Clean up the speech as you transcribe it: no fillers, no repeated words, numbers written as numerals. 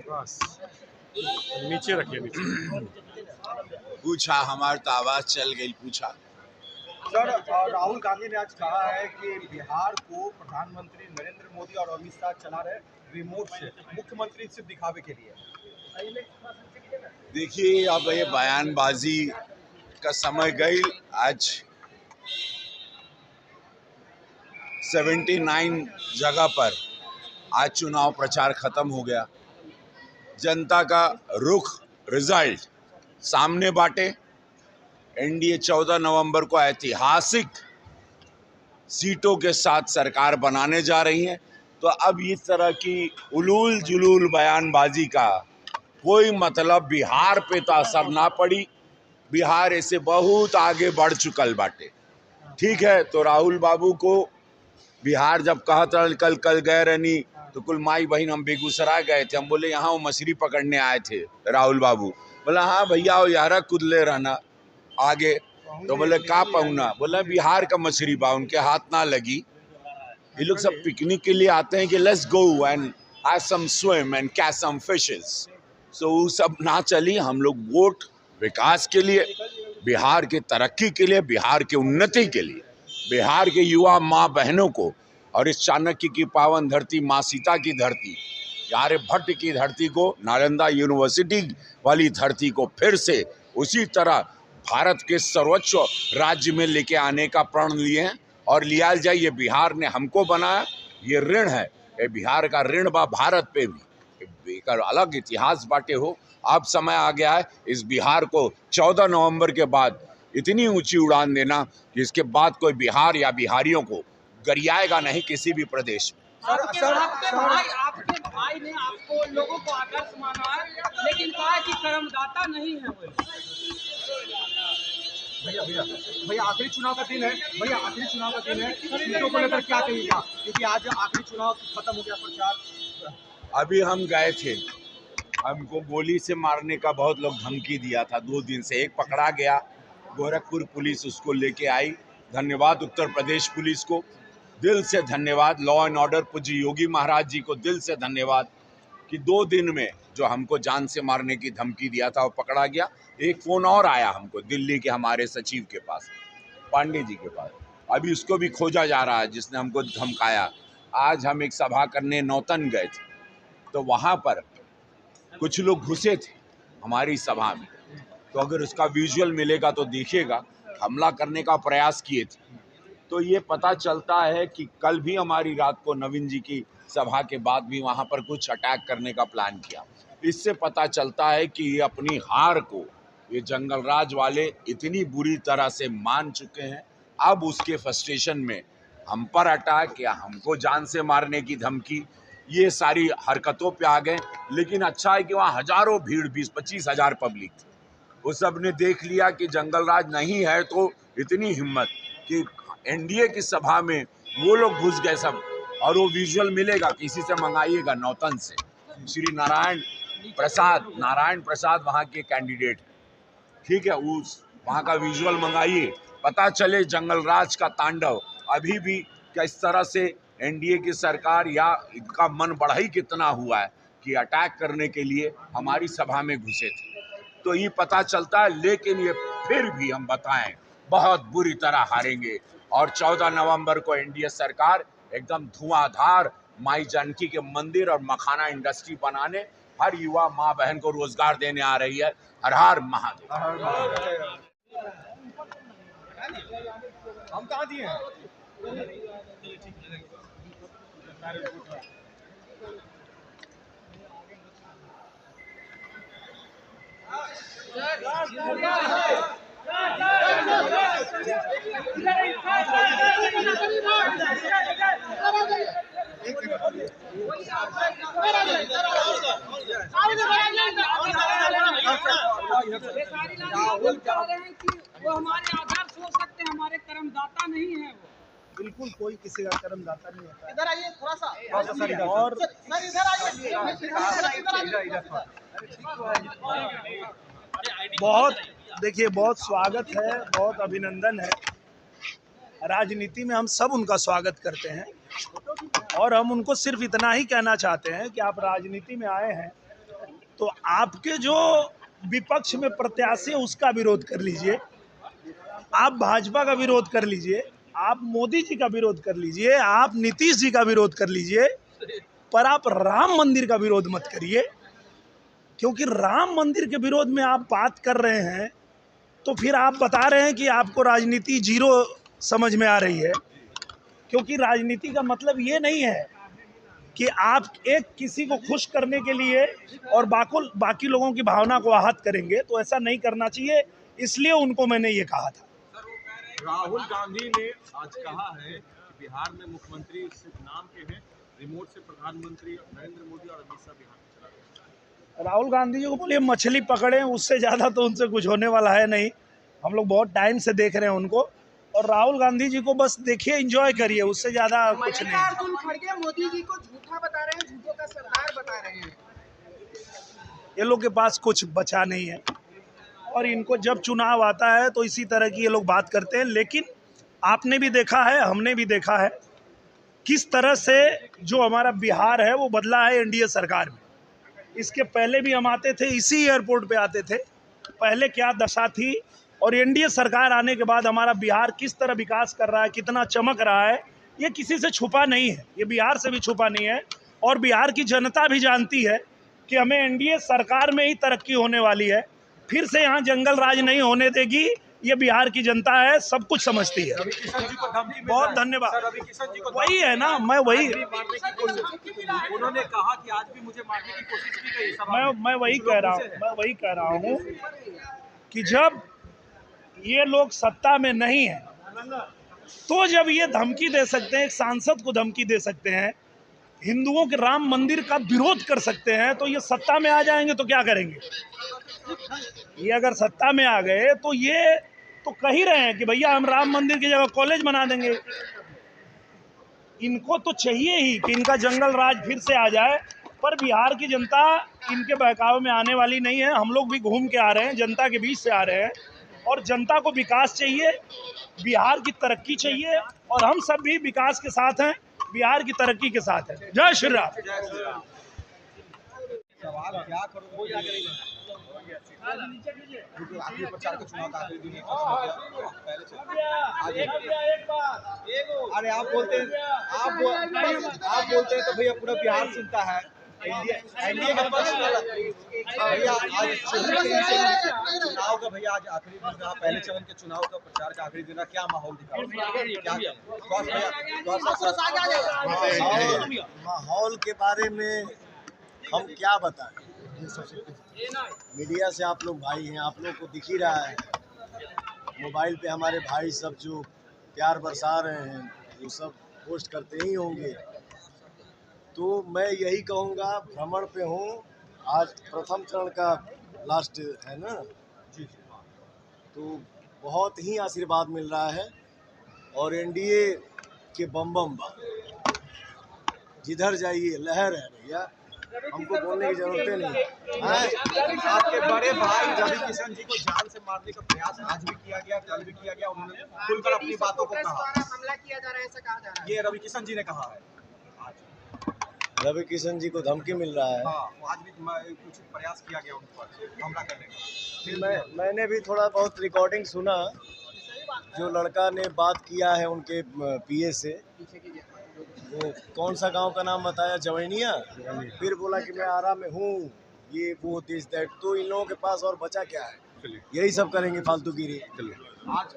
बस नीचे रखिए, नीचे। पूछा, हमारी तो आवाज चल गई। पूछा सर, राहुल गांधी ने आज कहा है कि बिहार को प्रधानमंत्री नरेंद्र मोदी और अमित शाह चला रहे रिमोट से, मुख्यमंत्री सिर्फ दिखावे के लिए। देखिए, अब ये बयानबाजी का समय गई। आज 79 जगह पर आज चुनाव प्रचार खत्म हो गया। जनता का रुख, रिजल्ट सामने बाटे। एनडीए 14 नवंबर को ऐतिहासिक सीटों के साथ सरकार बनाने जा रही है। तो अब इस तरह की उलूल जुलूल बयानबाजी का कोई मतलब बिहार पे तो असर ना पड़ी। बिहार ऐसे बहुत आगे बढ़ चुकल बाटे। ठीक है, तो राहुल बाबू को बिहार जब कहता कल गए रहनी तो कुल माई बहन हम बेगूसराय गए थे। हम बोले यहाँ वो मछली पकड़ने आए थे। राहुल बाबू बोला हाँ भैया वो यारा कुदले रहना आगे। तो बोले का पहुना, बोला बिहार का मछली बा, उनके हाथ ना लगी। ये लोग सब पिकनिक के लिए आते हैं कि let's go and have some swim and catch some fishes. So वो सब ना चली। हम लोग वोट विकास के लिए, बिहार की तरक्की के लिए, बिहार की उन्नति के लिए, बिहार के युवा माँ बहनों को और इस चाणक्य की पावन धरती, माँ सीता की धरती, आर्यभट्ट की धरती को, नालंदा यूनिवर्सिटी वाली धरती को फिर से उसी तरह भारत के सर्वोच्च राज्य में लेके आने का प्रण लिए हैं। और लिया जाए, ये बिहार ने हमको बनाया, ये ऋण है, ये बिहार का ऋण बा भारत पे भी। एक अलग इतिहास बाटे हो। अब समय आ गया है इस बिहार को 14 नवंबर के बाद इतनी ऊंची उड़ान देना कि इसके बाद कोई बिहार या बिहारियों को गरियाएगा नहीं किसी भी प्रदेश में। आपके भाई ने आपको लोगों को आदर्श माना है, लेकिन कहा है कि कर्मदाता नहीं है वो। भैया आखिरी चुनाव का दिन है। भैया आखिरी चुनाव का दिन है, सीटों को लेकर क्या कहिएगा? क्योंकि आज आखिरी चुनाव खत्म हो गया प्रचार। अभी हम गए थे, हमको गोली से मारने का बहुत लोग धमकी दिया था 2 दिन से। एक पकड़ा गया, गोरखपुर पुलिस उसको लेके आई। धन्यवाद उत्तर प्रदेश पुलिस को, दिल से धन्यवाद। लॉ एंड ऑर्डर पूज्य योगी महाराज जी को दिल से धन्यवाद कि 2 दिन में जो हमको जान से मारने की धमकी दिया था वो पकड़ा गया। एक फ़ोन और आया हमको दिल्ली के हमारे सचिव के पास, पांडे जी के पास। अभी उसको भी खोजा जा रहा है जिसने हमको धमकाया। आज हम एक सभा करने नौतन गए थे, तो वहाँ पर कुछ लोग घुसे थे हमारी सभा में। तो अगर उसका विजुअल मिलेगा तो देखिएगा, हमला करने का प्रयास किए थे। तो ये पता चलता है कि कल भी हमारी रात को नवीन जी की सभा के बाद भी वहाँ पर कुछ अटैक करने का प्लान किया। इससे पता चलता है कि ये अपनी हार को, ये जंगल राज वाले इतनी बुरी तरह से मान चुके हैं। अब उसके फ्रस्ट्रेशन में हम पर अटैक या हमको जान से मारने की धमकी, ये सारी हरकतों पे आ गए। लेकिन अच्छा है कि वहाँ हजारों भीड़, 20-25 हज़ार पब्लिक थी। वो सब ने देख लिया कि जंगल राज नहीं है, तो इतनी हिम्मत कि एनडीए की सभा में वो लोग घुस गए सब। और वो विजुअल मिलेगा, किसी से मंगाइएगा नौतन से। श्री नारायण प्रसाद वहाँ के कैंडिडेट, ठीक है, उस वहाँ का विजुअल मंगाइए, पता चले जंगल राज का तांडव अभी भी किस तरह से एनडीए की सरकार या इनका मन बढ़ाई कितना हुआ है कि अटैक करने के लिए हमारी सभा में घुसे थे। तो ये पता चलता है। लेकिन ये फिर भी हम बताएं बहुत बुरी तरह हारेंगे। और 14 नवंबर को एनडीए सरकार एकदम धुआंधार माई जानकी के मंदिर और मखाना इंडस्ट्री बनाने, हर युवा माँ बहन को रोजगार देने आ रही है। हर हर महादेव। हम कहाँ दिए हैं? राहुल कह रहे हैं कि वो हमारे आदर्श हो सकते हैं, हमारे कर्मदाता नहीं है वो। बिल्कुल, कोई किसी का कर्मदाता नहीं होता है। इधर आइए थोड़ा सा। और सर इधर आइए। बहुत देखिए, बहुत स्वागत है, बहुत अभिनंदन है। राजनीति में हम सब उनका स्वागत करते हैं और हम उनको सिर्फ इतना ही कहना चाहते हैं कि आप राजनीति में आए हैं तो आपके जो विपक्ष में प्रत्याशी है उसका विरोध कर लीजिए, आप भाजपा का विरोध कर लीजिए, आप मोदी जी का विरोध कर लीजिए, आप नीतीश जी का विरोध कर लीजिए, पर आप राम मंदिर का विरोध मत करिए। क्योंकि राम मंदिर के विरोध में आप बात कर रहे हैं तो फिर आप बता रहे हैं कि आपको राजनीति जीरो समझ में आ रही है। क्योंकि राजनीति का मतलब ये नहीं है कि आप एक किसी को खुश करने के लिए और बाकी लोगों की भावना को आहत करेंगे, तो ऐसा नहीं करना चाहिए। इसलिए उनको मैंने ये कहा था। राहुल गांधी ने आज कहा है कि बिहार में मुख्यमंत्री सिर्फ नाम के हैं, रिमोट से प्रधानमंत्री नरेंद्र मोदी और अमित शाह बिहार में चला गया। राहुल गांधी जी को बोलिए मछली पकड़े, उससे ज़्यादा तो उनसे कुछ होने वाला है नहीं। हम लोग बहुत टाइम से देख रहे हैं उनको, और राहुल गांधी जी को बस देखिए, एंजॉय करिए, उससे ज़्यादा कुछ नहीं। मल्लिकार्जुन खड़गे मोदी जी को झूठा बता रहे हैं, झूठों का सरदार बता रहे हैं। ये लोग के पास कुछ बचा नहीं है और इनको जब चुनाव आता है तो इसी तरह की ये लोग बात करते हैं। लेकिन आपने भी देखा है, हमने भी देखा है किस तरह से जो हमारा बिहार है वो बदला है एनडीए सरकार में। इसके पहले भी हम आते थे, इसी एयरपोर्ट पे आते थे, पहले क्या दशा थी, और एनडीए सरकार आने के बाद हमारा बिहार किस तरह विकास कर रहा है, कितना चमक रहा है, ये किसी से छुपा नहीं है, ये बिहार से भी छुपा नहीं है। और बिहार की जनता भी जानती है कि हमें एनडीए सरकार में ही तरक्की होने वाली है, फिर से यहाँ जंगल राज नहीं होने देगी, ये बिहार की जनता है, सब कुछ समझती है। रवि किशन जी को धमकी मिल बहुत रहा है। धन्यवाद। सर, रवि किशन जी को वही है ना, मैं वही मारने की कोशिश, उन्होंने कहा कि आज भी मुझे मारने की कोशिश की गई सभा में। मैं वही कुछ कह लोग रहा मुझसे हूँ, हैं। मैं वही कह रहा हूँ कि जब ये लोग सत्ता में नहीं है तो जब ये धमकी दे सकते हैं, एक सांसद को धमकी दे सकते हैं, हिंदुओं के राम मंदिर का विरोध कर सकते हैं, तो ये सत्ता में आ जाएंगे तो क्या करेंगे? ये अगर सत्ता में आ गए तो ये तो कह ही रहे हैं कि भैया हम राम मंदिर की जगह कॉलेज बना देंगे। इनको तो चाहिए ही कि इनका जंगल राज फिर से आ जाए, पर बिहार की जनता इनके बहकावे में आने वाली नहीं है। हम लोग भी घूम के आ रहे हैं, जनता के बीच से आ रहे हैं, और जनता को विकास चाहिए, बिहार की तरक्की चाहिए, और हम सब भी विकास के साथ हैं, बिहार की तरक्की के साथ हैं। जय श्री राम। सवाल क्या करोगे? क्योंकि आखिरी प्रचार का चुनाव का आखिरी दिन है, पहले से अरे आप बोलते हैं तो भैया पूरा बिहार सुनता है। एनडीए का पक्ष भैया आज चुनाव का, भैया आज आखिरी दिन रहा, पहले चरण के चुनाव का प्रचार का आखिरी दिन रहा, क्या माहौल दिखा? माहौल के बारे में हम क्या बताएं? मीडिया से आप लोग भाई हैं, आप लोग को दिख ही रहा है, मोबाइल पे हमारे भाई सब जो प्यार बरसा रहे हैं वो सब पोस्ट करते ही होंगे। तो मैं यही कहूँगा, भ्रमण पे हूँ, आज प्रथम चरण का लास्ट है ना जी, तो बहुत ही आशीर्वाद मिल रहा है और एनडीए के बम बम जिधर जाइए लहर है भैया, हमको बोलने की जरूरत नहीं है। आपके बड़े भाई रवि किशन जी को जान से मारने का प्रयास आज भी किया गया, कल भी किया गया, उन्होंने खुलकर अपनी बातों को कहा। हमला किया जा रहा है, ऐसा कहा जा रहा है। ये रवि किशन जी ने कहा है आज। रवि किशन जी को धमकी मिल रहा है। हाँ, आज भी कुछ प्रयास किया गया उन पर हमला करने का। मैंने भी थोड़ा बहुत रिकॉर्डिंग सुना, जो लड़का ने बात किया है उनके पीए से, वो कौन सा गांव का नाम बताया, जवैनिया, फिर बोला कि मैं आरा में हूँ, ये वो दिस दैट। तो इन लोगों के पास और बचा क्या है? यही सब करेंगे फालतूगिरी। आज